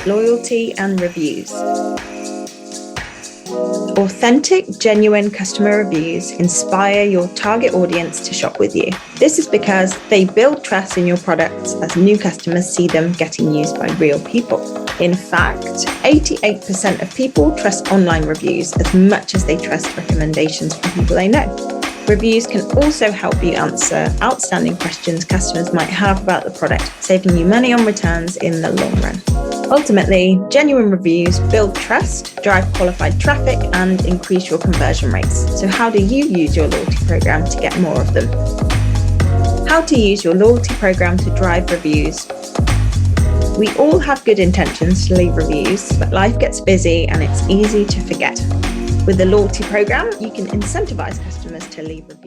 loyalty and reviews. Authentic, genuine customer reviews inspire your target audience to shop with you. This is because they build trust in your products as new customers see them getting used by real people. In fact, 88% of people trust online reviews as much as they trust recommendations from people they know. Reviews can also help you answer outstanding questions customers might have about the product, saving you money on returns in the long run. Ultimately, genuine reviews build trust, drive qualified traffic, and increase your conversion rates. So how do you use your loyalty program to get more of them? How to use your loyalty program to drive reviews. We all have good intentions to leave reviews, but life gets busy and it's easy to forget. With the loyalty program, you can incentivize customers to leave reviews.